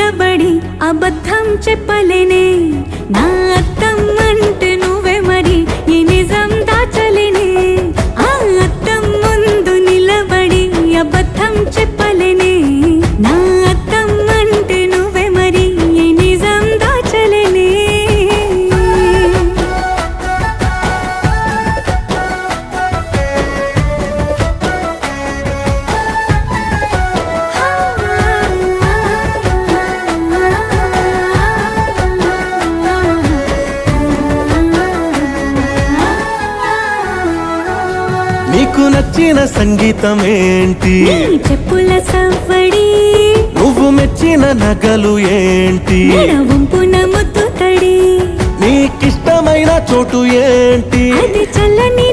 నిలబడి అబద్ధం చెప్పలేనే నా అద్దం అంటే నువ్వే మరి ఈ నిజం దాచలేనే ఆ అద్దం ముందు నిలబడి అబద్ధం చెప్పలేనే నా అద్దం అంటే నువ్వే మరి ఈ నిజం దాచలేనే నీకు నచ్చిన సంగీతం ఏంటి నీ చెప్పుల సవ్వడి నువ్వు మెచ్చిన నగలు ఏంటి వంపున ముద్దు తడి నీకిష్టమైన చోటు ఏంటి అది చల్లని